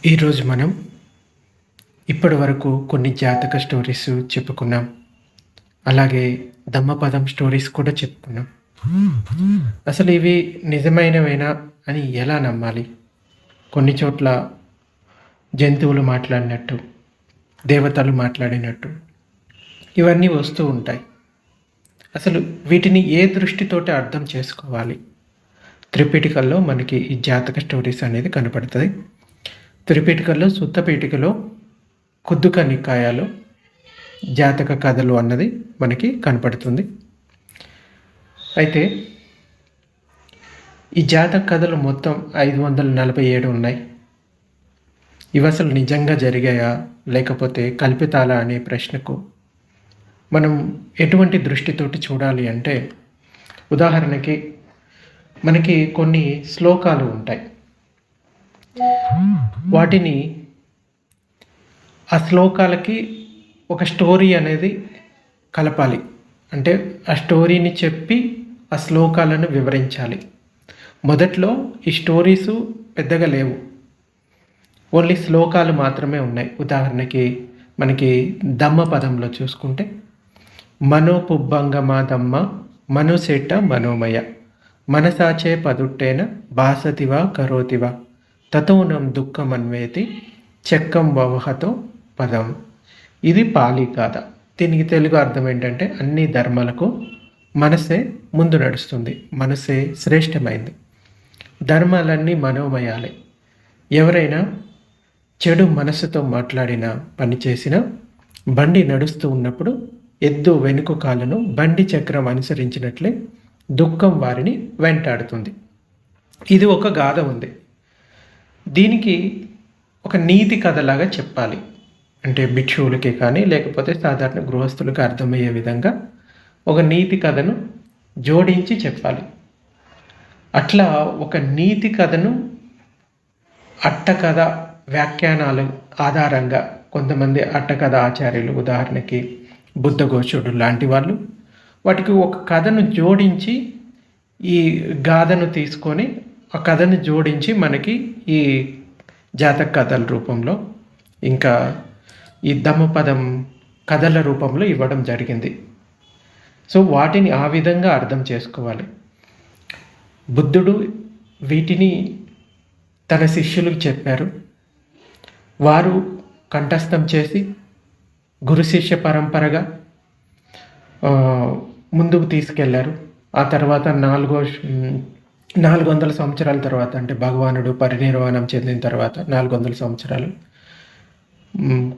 ఈరోజు మనం ఇప్పటి వరకు కొన్ని జాతక స్టోరీస్ చెప్పుకున్నాం. అలాగే దమ్మపదం స్టోరీస్ కూడా చెప్పుకున్నాం. అసలు ఇవి నిజమైనవేనా అని ఎలా నమ్మాలి? కొన్ని చోట్ల జంతువులు మాట్లాడినట్టు, దేవతలు మాట్లాడినట్టు ఇవన్నీ వస్తూ ఉంటాయి. అసలు వీటిని ఏ దృష్టితోటి అర్థం చేసుకోవాలి? త్రిపీఠికల్లో మనకి ఈ జాతక స్టోరీస్ అనేది కనపడుతుంది. త్రిపీఠికల్లో సుత్తపీఠికలో కుద్దుక నికాయాలు జాతక కథలు అన్నది మనకి కనపడుతుంది. అయితే ఈ జాతక కథలు మొత్తం 547 ఉన్నాయి. ఇవి అసలు నిజంగా జరిగాయా లేకపోతే కల్పితాలా అనే ప్రశ్నకు మనం ఎటువంటి దృష్టితోటి చూడాలి అంటే, ఉదాహరణకి మనకి కొన్ని శ్లోకాలు ఉంటాయి. వాటిని ఆ శ్లోకాలకి ఒక స్టోరీ అనేది కలపాలి. అంటే ఆ స్టోరీని చెప్పి ఆ శ్లోకాలను వివరించాలి. మొదట్లో ఈ స్టోరీసు పెద్దగా లేవు, ఓన్లీ శ్లోకాలు మాత్రమే ఉన్నాయి. ఉదాహరణకి మనకి దమ్మపదంలో చూసుకుంటే, మనోపుబ్బంగమా దమ్మ మనుసెట్ట మనోమయ మనసాచే పదుట్టేన భాసతివా కరోతివా తతోనం దుఃఖమన్వేతి చెక్కం వవహతో పదం. ఇది పాలి గాథ. దీనికి తెలుగు అర్థం ఏంటంటే, అన్ని ధర్మాలకు మనసే ముందు నడుస్తుంది, మనసే శ్రేష్టమైంది, ధర్మాలన్నీ మనోమయాలే. ఎవరైనా చెడు మనసుతో మాట్లాడినా పని చేసినా బండి నడుస్తూ ఉన్నప్పుడు ఎద్దు వెనుక కాళ్ళను బండి చక్రం అనుసరించినట్లే దుఃఖం వారిని వెంటాడుతుంది. ఇది ఒక గాథ ఉంది. దీనికి ఒక నీతి కథలాగా చెప్పాలి. అంటే భిక్షువులకి కానీ లేకపోతే సాధారణ గృహస్థులకు అర్థమయ్యే విధంగా ఒక నీతి కథను జోడించి చెప్పాలి. అట్లా ఒక నీతి కథను అట్టకథ వ్యాఖ్యానాలు ఆధారంగా కొంతమంది అట్టకథ ఆచార్యులు, ఉదాహరణకి బుద్ధఘోషుడు లాంటి వాళ్ళు, వాటికి ఒక కథను జోడించి ఈ గాథను తీసుకొని ఆ కథను జోడించి మనకి ఈ జాతక కథల రూపంలో ఇంకా ఈ దమ్మపదం కథల రూపంలో ఇవ్వడం జరిగింది. సో వాటిని ఆ విధంగా అర్థం చేసుకోవాలి. బుద్ధుడు వీటిని తన శిష్యులకు చెప్పారు. వారు కంఠస్థం చేసి గురు శిష్య పరంపరగా ముందుకు తీసుకెళ్లారు. ఆ తర్వాత 400 సంవత్సరాల తర్వాత, అంటే భగవానుడు పరినిర్వాణం చెందిన తర్వాత 400 సంవత్సరాలు,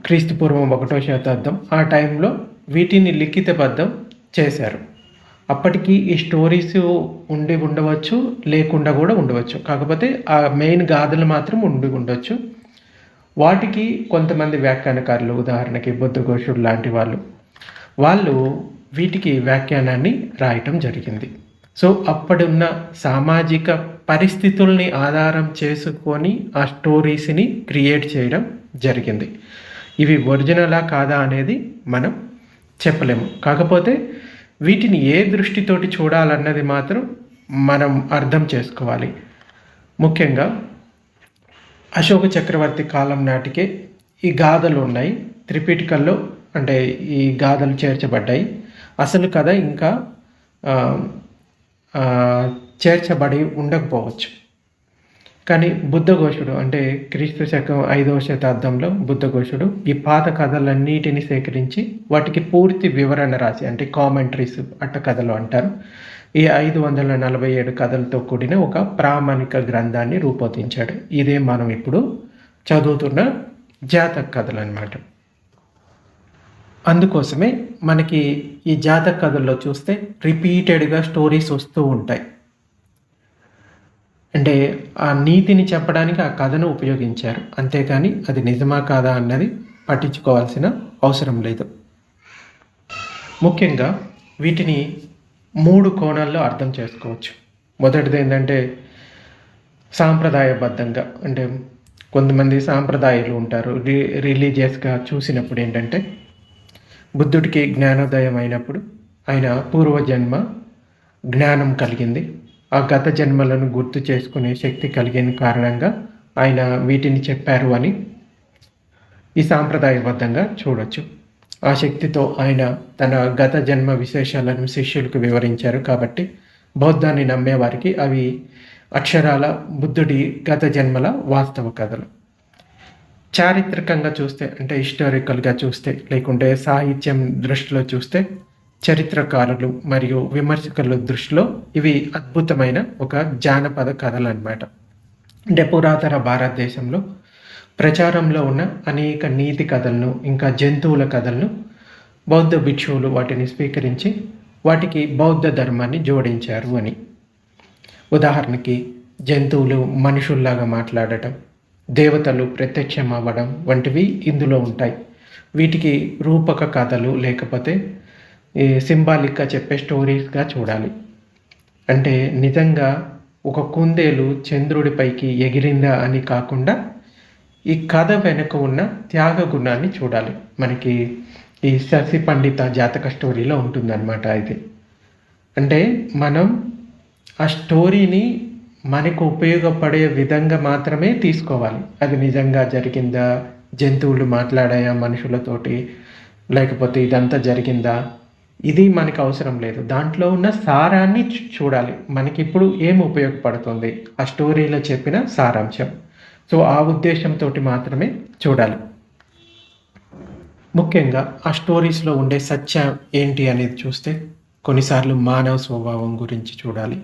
క్రీస్తు పూర్వం 1వ శతాబ్దం, ఆ టైంలో వీటిని లిఖితబద్ధం చేశారు. అప్పటికి ఈ స్టోరీస్ ఉండి ఉండవచ్చు, లేకుండా కూడా ఉండవచ్చు. కాకపోతే ఆ మెయిన్ గాథలు మాత్రం ఉండి ఉండొచ్చు. వాటికి కొంతమంది వ్యాఖ్యానకారులు, ఉదాహరణకి బుద్ధఘోషుడు లాంటి వాళ్ళు వీటికి వ్యాఖ్యానాన్ని రాయటం జరిగింది. సో అప్పుడున్న సామాజిక పరిస్థితుల్ని ఆధారం చేసుకొని ఆ స్టోరీస్ని క్రియేట్ చేయడం జరిగింది. ఇవి ఒరిజినలా కాదా అనేది మనం చెప్పలేము. కాకపోతే వీటిని ఏ దృష్టితోటి చూడాలన్నది మాత్రం మనం అర్థం చేసుకోవాలి. ముఖ్యంగా అశోక చక్రవర్తి కాలం నాటికే ఈ గాథలు ఉన్నాయి. త్రిపీఠికల్లో అంటే ఈ గాథలు చేర్చబడ్డాయి. అసలు కథ ఇంకా చేర్చబడి ఉండకపోవచ్చు. కానీ బుద్ధఘోషుడు, అంటే క్రీస్తు శకం 5వ శతాబ్దంలో బుద్ధఘోషుడు ఈ పాత కథలన్నిటిని సేకరించి వాటికి పూర్తి వివరణ రాసి, అంటే కామెంటరీస్ అట్టకథలు అంటారు, ఈ 547 కథలతో కూడిన ఒక ప్రామాణిక గ్రంథాన్ని రూపొందించాడు. ఇదే మనం ఇప్పుడు చదువుతున్న జాతక కథలు అన్నమాట. అందుకోసమే మనకి ఈ జాతక కథల్లో చూస్తే రిపీటెడ్గా స్టోరీస్ వస్తూ ఉంటాయి. అంటే ఆ నీతిని చెప్పడానికి ఆ కథను ఉపయోగించారు, అంతేకాని అది నిజమా కాదా అన్నది పట్టించుకోవాల్సిన అవసరం లేదు. ముఖ్యంగా వీటిని 3 కోణాల్లో అర్థం చేసుకోవచ్చు. మొదటిది ఏంటంటే సాంప్రదాయబద్ధంగా, అంటే కొంతమంది సాంప్రదాయాలు ఉంటారు. రిలీజియస్గా చూసినప్పుడు ఏంటంటే, బుద్ధుడికి జ్ఞానోదయం అయినప్పుడు ఆయన పూర్వజన్మ జ్ఞానం కలిగింది. ఆ గత జన్మలను గుర్తు చేసుకునే శక్తి కలిగిన కారణంగా ఆయన వీటిని చెప్పారు అని ఈ సాంప్రదాయబద్ధంగా చూడొచ్చు. ఆ శక్తితో ఆయన తన గత జన్మ విశేషాలను శిష్యులకు వివరించారు కాబట్టి బౌద్ధాన్ని నమ్మేవారికి అవి అక్షరాల బుద్ధుడి గత జన్మల వాస్తవ కథలు. చారిత్రకంగా చూస్తే అంటే హిస్టారికల్గా చూస్తే లేకుంటే సాహిత్యం దృష్టిలో చూస్తే చరిత్రకారులు మరియు విమర్శకుల దృష్టిలో ఇవి అద్భుతమైన ఒక జానపద కథలు అన్నమాట. అంటే పురాతన భారతదేశంలో ప్రచారంలో ఉన్న అనేక నీతి కథలను ఇంకా జంతువుల కథలను బౌద్ధ భిక్షువులు వాటిని స్వీకరించి వాటికి బౌద్ధ ధర్మాన్ని జోడించారు అని. ఉదాహరణకి జంతువులు మనుషుల్లాగా మాట్లాడటం, దేవతలు ప్రత్యక్షం అవ్వడం వంటివి ఇందులో ఉంటాయి. వీటికి రూపక కథలు లేకపోతే సింబాలిక్గా చెప్పే స్టోరీస్గా చూడాలి. అంటే నిజంగా ఒక కుందేలు చంద్రుడిపైకి ఎగిరిందా అని కాకుండా ఈ కథ వెనుక ఉన్న త్యాగ గుణాన్ని చూడాలి. మనకి ఈ శశి పండిత జాతక స్టోరీలో ఉంటుందన్నమాట ఇది. అంటే మనం ఆ స్టోరీని మనకు ఉపయోగపడే విధంగా మాత్రమే తీసుకోవాలి. అది నిజంగా జరిగిందా, జంతువులు మాట్లాడాయా మనుషులతోటి, లేకపోతే ఇదంతా జరిగిందా, ఇది మనకు అవసరం లేదు. దాంట్లో ఉన్న సారాన్ని చూడాలి. మనకి ఇప్పుడు ఏం ఉపయోగపడుతుంది ఆ స్టోరీలో చెప్పిన సారాంశం. సో ఆ ఉద్దేశంతో మాత్రమే చూడాలి. ముఖ్యంగా ఆ స్టోరీస్లో ఉండే సత్యం ఏంటి అనేది చూస్తే కొన్నిసార్లు మానవ స్వభావం గురించి చూడాలి.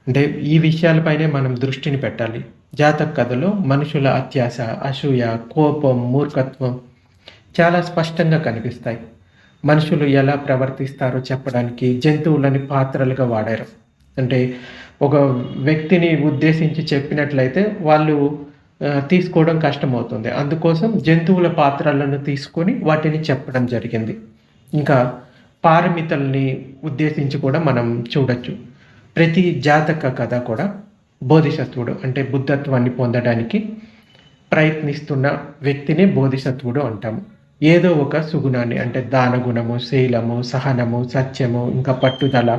అంటే ఈ విషయాలపైనే మనం దృష్టిని పెట్టాలి. జాతక కథలో మనుషుల అత్యాశ, అసూయ, కోపం, మూర్ఖత్వం చాలా స్పష్టంగా కనిపిస్తాయి. మనుషులు ఎలా ప్రవర్తిస్తారో చెప్పడానికి జంతువులని పాత్రలుగా వాడారు. అంటే ఒక వ్యక్తిని ఉద్దేశించి చెప్పినట్లయితే వాళ్ళు తీసుకోవడం కష్టమవుతుంది. అందుకోసం జంతువుల పాత్రలను తీసుకొని వాటిని చెప్పడం జరిగింది. ఇంకా పారమితల్ని ఉద్దేశించి కూడా మనం చూడొచ్చు. ప్రతి జాతక కథ కూడా బోధిసత్వుడు అంటే బుద్ధత్వాన్ని పొందడానికి ప్రయత్నిస్తున్న వ్యక్తిని బోధిసత్వుడు అంటాము. ఏదో ఒక సుగుణాన్ని అంటే దానగుణము, శీలము, సహనము, సత్యము, ఇంకా పట్టుదల,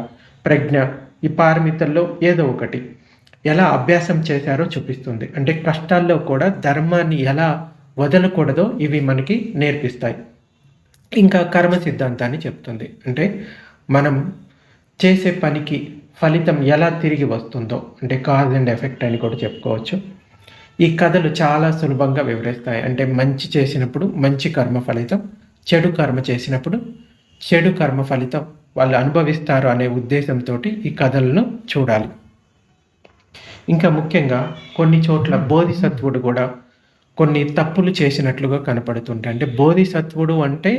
ప్రజ్ఞ, ఈ పారమితల్లో ఏదో ఒకటి ఎలా అభ్యాసం చేశారో చూపిస్తుంది. అంటే కష్టాల్లో కూడా ధర్మాన్ని ఎలా వదలకూడదో ఇవి మనకి నేర్పిస్తాయి. ఇంకా కర్మ సిద్ధాంతాన్ని చెప్తుంది. అంటే మనం చేసే పనికి ఫలితం ఎలా తిరిగి వస్తుందో, అంటే కాజ్ అండ్ ఎఫెక్ట్ అని కూడా చెప్పుకోవచ్చు. ఈ కథలు చాలా సులభంగా వివరిస్తాయి. అంటే మంచి చేసినప్పుడు మంచి కర్మ ఫలితం, చెడు కర్మ చేసినప్పుడు చెడు కర్మ ఫలితం వాళ్ళు అనుభవిస్తారు అనే ఉద్దేశంతో ఈ కథలను చూడాలి. ఇంకా ముఖ్యంగా కొన్ని చోట్ల బోధిసత్వుడు కూడా కొన్ని తప్పులు చేసినట్లుగా కనపడుతుంటాయి. అంటే బోధిసత్వుడు అంటే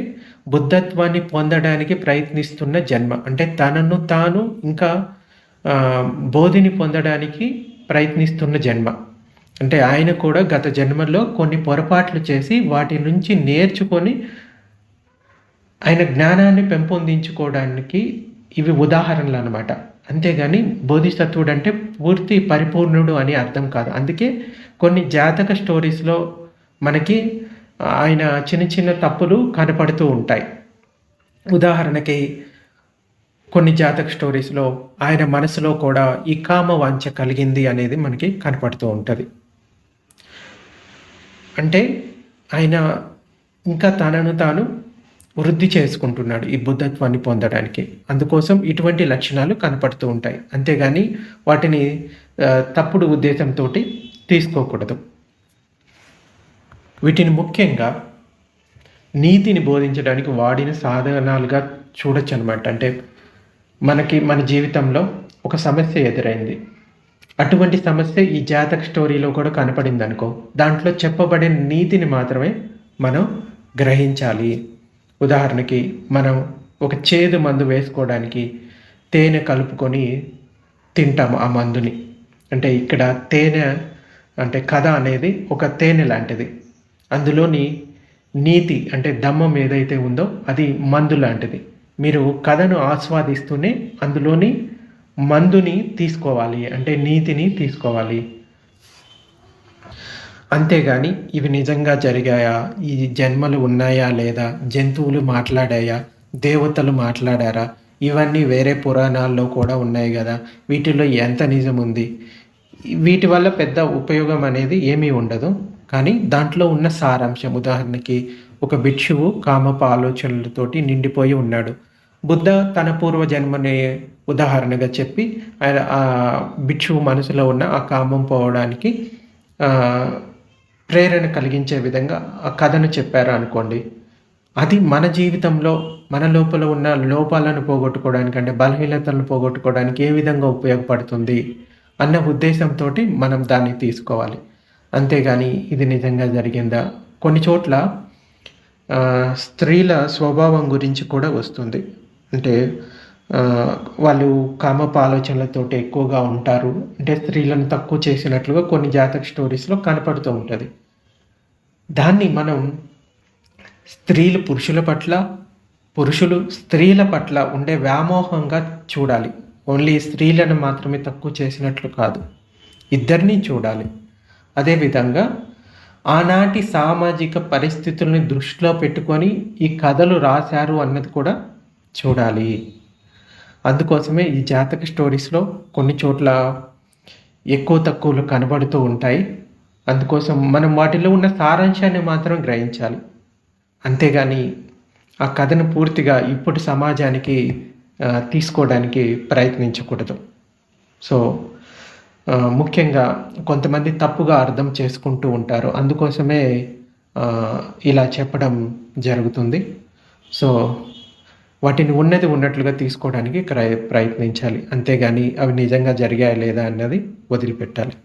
బుద్ధత్వాన్ని పొందడానికి ప్రయత్నిస్తున్న జన్మ. అంటే తనను తాను ఇంకా బోధిని పొందడానికి ప్రయత్నిస్తున్న జన్మ. అంటే ఆయన కూడా గత జన్మలో కొన్ని పొరపాట్లు చేసి వాటి నుంచి నేర్చుకొని ఆయన జ్ఞానాన్ని పెంపొందించుకోవడానికి ఇవి ఉదాహరణలు అన్నమాట. అంతేగాని బోధిసత్వుడు అంటే పూర్తి పరిపూర్ణుడు అని అర్థం కాదు. అందుకే కొన్ని జాతక స్టోరీస్లో మనకి ఆయన చిన్న చిన్న తప్పులు కనపడుతూ ఉంటాయి. ఉదాహరణకి కొన్ని జాతక స్టోరీస్లో ఆయన మనసులో కూడా ఈ కామ వాంఛ కలిగింది అనేది మనకి కనపడుతూ ఉంటుంది. అంటే ఆయన ఇంకా తనను తాను వృద్ధి చేసుకుంటున్నాడు ఈ బుద్ధత్వాన్ని పొందడానికి. అందుకోసం ఇటువంటి లక్షణాలు కనపడుతూ ఉంటాయి. అంతేగాని వాటిని తప్పుడు ఉద్దేశంతో తీసుకోకూడదు. వీటిని ముఖ్యంగా నీతిని బోధించడానికి వాడిన సాధనాలుగా చూడొచ్చు అనమాట. అంటే మన జీవితంలో ఒక సమస్య ఎదురైంది. అటువంటి సమస్య ఈ జాతక స్టోరీలో కూడా కనపడింది అనుకో, దాంట్లో చెప్పబడిన నీతిని మాత్రమే మనం గ్రహించాలి. ఉదాహరణకి మనం ఒక చేదు మందు వేసుకోవడానికి తేనె కలుపుకొని తింటాము ఆ మందుని. అంటే ఇక్కడ తేనె అంటే కథ అనేది ఒక తేనె లాంటిది. అందులోని నీతి అంటే దమ్మం ఏదైతే ఉందో అది మందు లాంటిది. మీరు కథను ఆస్వాదిస్తూనే అందులోని మందుని తీసుకోవాలి, అంటే నీతిని తీసుకోవాలి. అంతేగాని ఇవి నిజంగా జరిగాయా, ఈ జన్మలు ఉన్నాయా లేదా, జంతువులు మాట్లాడాయా, దేవతలు మాట్లాడారా, ఇవన్నీ వేరే పురాణాల్లో కూడా ఉన్నాయి కదా, వీటిలో ఎంత నిజం ఉంది, వీటి వల్ల పెద్ద ఉపయోగం అనేది ఏమీ ఉండదు. కానీ దాంట్లో ఉన్న సారాంశం, ఉదాహరణకి ఒక భిక్షువు కామపు ఆలోచనలతోటి నిండిపోయి ఉన్నాడు. బుద్ధ తన పూర్వజన్మని ఉదాహరణగా చెప్పి ఆయన ఆ భిక్షువు మనసులో ఉన్న ఆ కామం పోవడానికి ప్రేరణ కలిగించే విధంగా ఆ కథను చెప్పారు అనుకోండి. అది మన జీవితంలో మన లోపల ఉన్న లోపాలను పోగొట్టుకోవడానికి, అంటే బలహీనతలను పోగొట్టుకోవడానికి ఏ విధంగా ఉపయోగపడుతుంది అన్న ఉద్దేశంతో మనం దాన్ని తీసుకోవాలి. అంతేగాని ఇది నిజంగా జరిగిందా? కొన్ని చోట్ల స్త్రీల స్వభావం గురించి కూడా వస్తుంది. అంటే వాళ్ళు కామపు ఆలోచనలతోటి ఎక్కువగా ఉంటారు. అంటే స్త్రీలను తక్కువ చేసినట్లుగా కొన్ని జాతక స్టోరీస్‌లో కనపడుతూ ఉంటది. దాన్ని మనం స్త్రీలు పురుషుల పట్ల, పురుషులు స్త్రీల పట్ల ఉండే వ్యామోహంగా చూడాలి. ఓన్లీ స్త్రీలను మాత్రమే తక్కువ చేసినట్లు కాదు. ఇద్దరిని చూడాలి. అదేవిధంగా ఆనాటి సామాజిక పరిస్థితుల్ని దృష్టిలో పెట్టుకొని ఈ కథలు రాశారు అన్నది కూడా చూడాలి. అందుకోసమే ఈ జాతక స్టోరీస్‌లో కొన్ని చోట్ల ఎక్కువ తక్కువలు కనబడుతూ ఉంటాయి. అందుకోసం మనం వాటిలో ఉన్న సారాంశాన్ని మాత్రం గ్రహించాలి. అంతేగాని ఆ కథను పూర్తిగా ఇప్పుడు సమాజానికి తీసుకోవడానికి ప్రయత్నించకూడదు. సో ముఖ్యంగా కొంతమంది తప్పుగా అర్థం చేసుకుంటూ ఉంటారు. అందుకోసమే ఇలా చెప్పడం జరుగుతుంది. సో వాటిని ఉన్నది ఉన్నట్లుగా తీసుకోవడానికి ప్రయత్నించాలి. అంతేగాని అవి నిజంగా జరిగాయా లేదా అన్నది వదిలిపెట్టాలి.